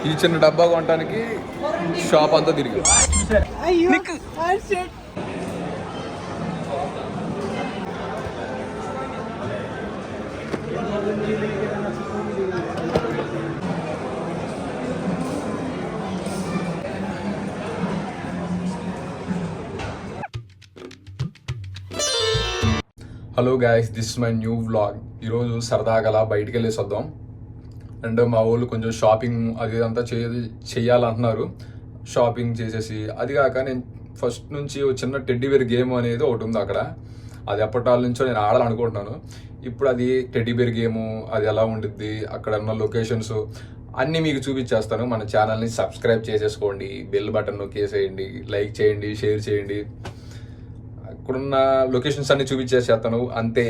ఈ చిన్న డబ్బా కొనడానికి షాప్ అంతా తిరిగి. Hello guys, this is my new vlog. ఈరోజు సరదాగా అలా బయటికి వెళ్ళేసి వద్దాం. అండ్ మా వాళ్ళు కొంచెం షాపింగ్ అది అంతా చెయ్యాలంటున్నారు. షాపింగ్ చేసేసి అది కాక నేను ఫస్ట్ నుంచి చిన్న టెడ్డీబేర్ గేమ్ అనేది ఒకటి ఉంది అక్కడ. అది ఎప్పటి నుంచో నేను ఆడాలనుకుంటున్నాను. ఇప్పుడు అది టెడ్డీబేర్ గేము అది ఎలా ఉండిద్ది, అక్కడ ఉన్న లొకేషన్స్ అన్నీ మీకు చూపించేస్తాను. మన ఛానల్ని సబ్స్క్రైబ్ చేసేసుకోండి, బెల్ బటన్ నొక్కేసేయండి, లైక్ చేయండి, షేర్ చేయండి. ఇక్కడున్న లొకేషన్స్ అన్ని చూపించేసేస్తాను అంతే.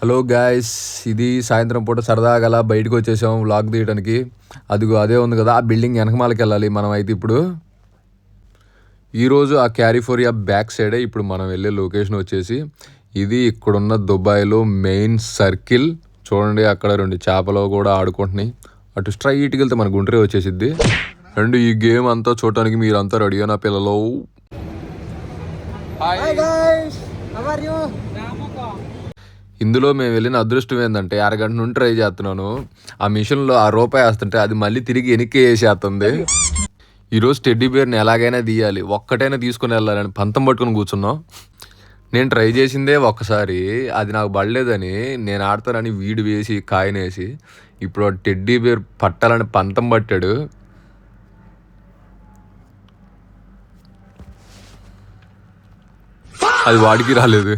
హలో గాయస్, ఇది సాయంత్రం పూట సరదాగా అలా బయటకు వచ్చేసాం వ్లాగ్ తీయడానికి. అదే ఉంది కదా ఆ బిల్డింగ్ వెనకమాలకి వెళ్ళాలి మనం. అయితే ఇప్పుడు ఈరోజు ఆ క్యాలిఫోర్నియా బ్యాక్ సైడే ఇప్పుడు మనం వెళ్ళే లొకేషన్ వచ్చేసి ఇది. ఇక్కడున్న దుబాయ్లో మెయిన్ సర్కిల్ చూడండి, అక్కడ 2 చేపలు కూడా ఆడుకుంటున్నాయి. అటు స్ట్రైట్కి వెళ్తే మన గుంటూరే వచ్చేసిద్ది. అండ్ ఈ గేమ్ అంతా చూడటానికి మీరంతా రెడీ నా పిల్లలు. ఇందులో మేము వెళ్ళిన అదృష్టం ఏంటంటే అరగంట నుండి ట్రై చేస్తున్నాను. ఆ మిషన్లో ఆ రూపాయి వేస్తుంటే అది మళ్ళీ తిరిగి వెనక్కి వేసేస్తుంది. ఈరోజు టెడ్డీబేర్ని ఎలాగైనా తీయాలి, ఒక్కటైనా తీసుకుని వెళ్ళాలని పంతం పట్టుకుని కూర్చున్నాం. నేను ట్రై చేసిందే ఒక్కసారి, అది నాకు పడలేదని నేను ఆడతానని వీడు వేసి కాయనేసి ఇప్పుడు టెడ్డీబేర్ పట్టాలని పంతం పట్టాడు. అది వాడికి రాలేదు.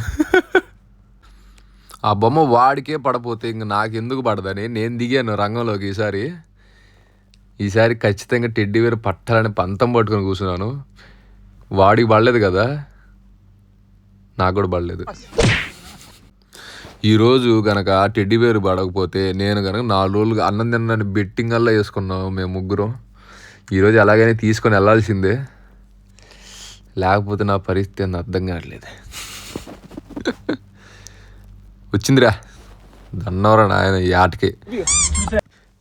ఆ బొమ్మ వాడికే పడపోతే ఇంక నాకెందుకు పడదని నేను దిగాను రంగంలోకి. ఈసారి ఖచ్చితంగా టెడ్డీబేర్ పట్టాలని పంతం పట్టుకొని కూర్చున్నాను. వాడికి పడలేదు కదా, నాకు కూడా పడలేదు. ఈరోజు కనుక టెడ్డీబేర్ పడకపోతే నేను కనుక 4 రోజులుగా అన్నం తిన్నాను బెట్టింగ్ అలా వేసుకున్నాం మేము ముగ్గురం. ఈరోజు ఎలాగైనా తీసుకొని వెళ్ళాల్సిందే, లేకపోతే నా పరిస్థితి అని అర్థం కావట్లేదు. వచ్చిందిరా దన్నవరా నాయన ఈ ఆటకి.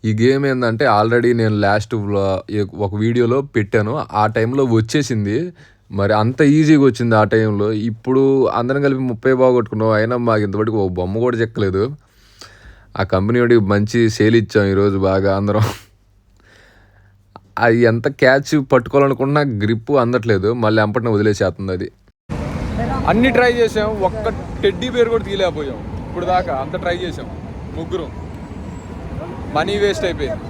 ఈ గేమ్ ఏంటంటే ఆల్రెడీ నేను లాస్ట్ ఒక వీడియోలో పెట్టాను, ఆ టైంలో వచ్చేసింది. మరి అంత ఈజీగా వచ్చింది ఆ టైంలో. ఇప్పుడు అందరం కలిపి 30 బాగొట్టుకున్నాం, అయినా మాకు ఇంతవరకు ఒక బొమ్మ కూడా చెక్కలేదు. ఆ కంపెనీ వాడికి మంచి సేల్ ఇచ్చాం ఈరోజు బాగా అందరం. అది ఎంత క్యాచ్ పట్టుకోవాలనుకున్నా గ్రిప్ అందట్లేదు, మళ్ళీ అంపటిని వదిలేసేస్తుంది అది. అన్ని ట్రై చేసాం, ఒక్క టెడ్డీబేర్ కూడా తీయలేకపోయాం ఇప్పుడు దాకా. అంత ట్రై చేసాం ముగ్గురు, మనీ వేస్ట్ అయిపోయింది.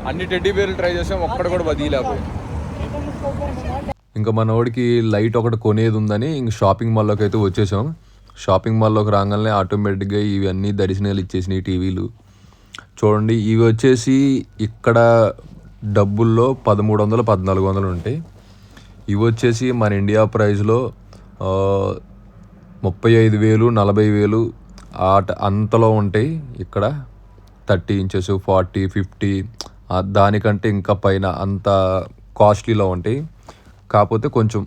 అన్ని టెడ్డీబేర్లు ట్రై చేసాం, ఒక్కడు కూడా తీయలేకపోయాం. ఇంకా మనోడికి లైట్ ఒకటి కొనేది ఉందని ఇంక షాపింగ్ మాల్లోకి అయితే వచ్చేసాం. షాపింగ్ మాల్లోకి రాగానే ఆటోమేటిక్గా ఇవన్నీ దర్శనాలు ఇచ్చేసినాయి టీవీలు. చూడండి, ఇవి వచ్చేసి ఇక్కడ డబ్బుల్లో 1300 1400 ఉంటాయి. ఇవి వచ్చేసి మన ఇండియా ప్రైస్లో 35,000 40,000 అంతలో ఉంటాయి. ఇక్కడ 30 ఇంచెస్ 40 50 దానికంటే ఇంకా పైన అంత కాస్ట్లీలో ఉంటాయి. కాకపోతే కొంచెం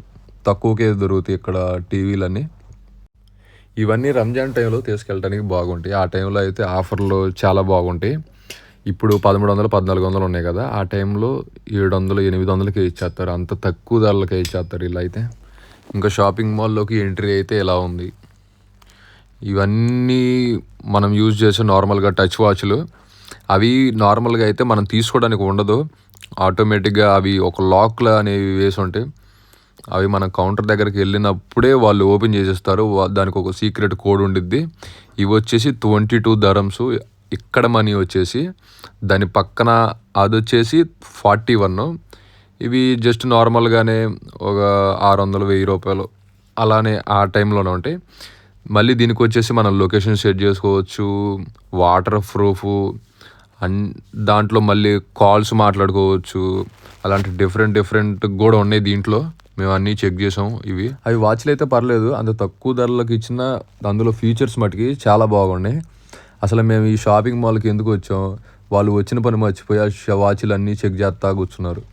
తక్కువకే దొరుకుతాయి ఇక్కడ టీవీలన్నీ. ఇవన్నీ రంజాన్ టైంలో తీసుకెళ్ళడానికి బాగుంటాయి. ఆ టైంలో అయితే ఆఫర్లు చాలా బాగుంటాయి. ఇప్పుడు 1300 1400 ఉన్నాయి కదా, ఆ టైంలో 700 800కే ఇచ్చేస్తారు. అంత తక్కువ ధరలకే ఇచ్చేస్తారు ఇలా అయితే. ఇంకా షాపింగ్ మాల్లోకి ఎంట్రీ అయితే ఎలా ఉంది. ఇవన్నీ మనం యూజ్ చేసే నార్మల్గా టచ్ వాచ్లు. అవి నార్మల్గా అయితే మనం తీసుకోవడానికి ఉండదు, ఆటోమేటిక్గా అవి ఒక లాక్లు అనేవి వేసి ఉంటాయి. అవి మనం కౌంటర్ దగ్గరికి వెళ్ళినప్పుడే వాళ్ళు ఓపెన్ చేసేస్తారు. దానికి ఒక సీక్రెట్ కోడ్ ఉండిద్ది. ఇవి వచ్చేసి 22 dirhams. ఇక్కడ మనీ వచ్చేసి దాని పక్కన అది వచ్చేసి 41. ఇవి జస్ట్ నార్మల్గానే ఒక 600-1000 రూపాయలు అలానే ఆ టైంలోనే ఉంటాయి. మళ్ళీ దీనికి వచ్చేసి మనం లొకేషన్ సెట్ చేసుకోవచ్చు, వాటర్ ప్రూఫ్ దాంట్లో మళ్ళీ కాల్స్ మాట్లాడుకోవచ్చు. అలాంటి డిఫరెంట్ కూడా ఉన్నాయి దీంట్లో. మేము అన్నీ చెక్ చేసాం. అవి వాచ్లు అయితే పర్లేదు, అంత తక్కువ ధరలకు ఇచ్చిన అందులో ఫీచర్స్ మటుకి చాలా బాగున్నాయి. అసలు మేము ఈ షాపింగ్ మాల్కి ఎందుకు వచ్చాం, వాళ్ళు వచ్చిన పని మర్చిపోయి ఆ వాచ్లు అన్నీ చెక్ చేస్తా కూర్చున్నారు.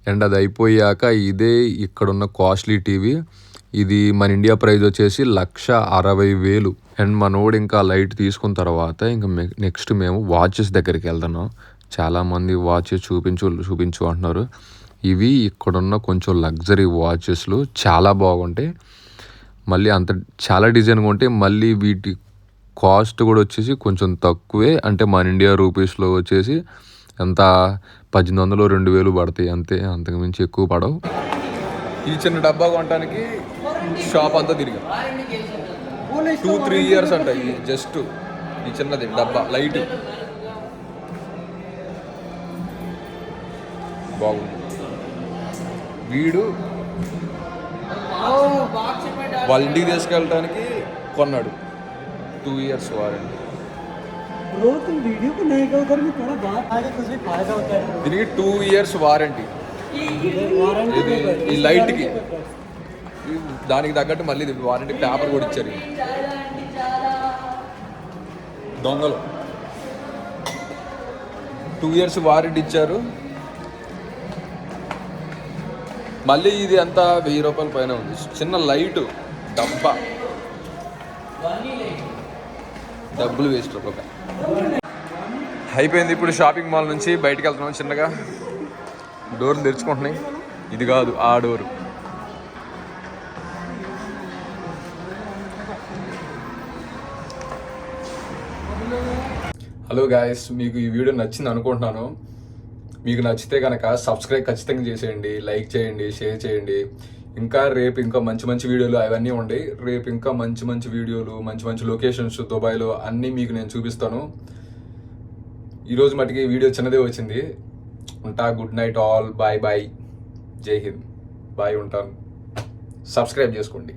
అండ్ అది అయిపోయాక ఇదే ఇక్కడున్న కాస్ట్లీ టీవీ. ఇది మన ఇండియా ప్రైస్ వచ్చేసి 1,60,000. అండ్ మనోడు ఇంకా లైట్ తీసుకున్న తర్వాత ఇంకా నెక్స్ట్ మేము వాచెస్ దగ్గరికి వెళ్తున్నాం. చాలామంది వాచెస్ చూపించు అంటున్నారు. ఇవి ఇక్కడున్న కొంచెం లగ్జరీ వాచెస్లు చాలా బాగుంటాయి. మళ్ళీ అంత చాలా డిజైన్గా ఉంటాయి. మళ్ళీ వీటి కాస్ట్ కూడా వచ్చేసి కొంచెం తక్కువే. అంటే మన ఇండియా రూపీస్లో వచ్చేసి ఎంత 1,800 2,000 పడతాయి అంతే, అంతకుమించి ఎక్కువ పడవు. ఈ చిన్న డబ్బా కొనడానికి షాప్ అంతా తిరిగా 2-3 years అంట. ఈ జస్ట్ ఈ చిన్నది డబ్బా లైట్ బాగుంది. వీడు వాళ్ళ ఇంటికి తీసుకెళ్ళడానికి కొన్నాడు. 2 years వారంటీ. దీనికి 2 years వారంటీ. ఇది ఈ లైట్కి దానికి తగ్గట్టు మళ్ళీ వారంటీ పేపర్ కూడా ఇచ్చారు. దొంగలు 2 years వారంటీ ఇచ్చారు. మళ్ళీ ఇది అంతా 1,000 రూపాయల పైన ఉంది. చిన్న లైటు డబ్బా, డబ్బులు వేస్ట్. ఒక అయిపోయింది. ఇప్పుడు షాపింగ్ మాల్ నుంచి బయటకు వెళ్తున్నాం. చిన్నగా డోర్లు తెరుచుకుంటున్నాయి. ఇది కాదు ఆ డోరు. హలో గాయస్, మీకు ఈ వీడియో నచ్చింది అనుకుంటున్నాను. మీకు నచ్చితే కనుక సబ్స్క్రైబ్ ఖచ్చితంగా చేసేయండి, లైక్ చేయండి, షేర్ చేయండి. ఇంకా రేపు ఇంకా మంచి మంచి వీడియోలు అవన్నీ ఉన్నాయి. రేపు ఇంకా మంచి మంచి వీడియోలు, మంచి మంచి లొకేషన్స్ దుబాయ్లో అన్నీ మీకు నేను చూపిస్తాను. ఈరోజు మటుకి వీడియో చిన్నదే వచ్చింది. ఉంటా. Good night all. Bye bye. జై హింద్. బాయ్. ఉంటాను. సబ్స్క్రైబ్ చేసుకోండి.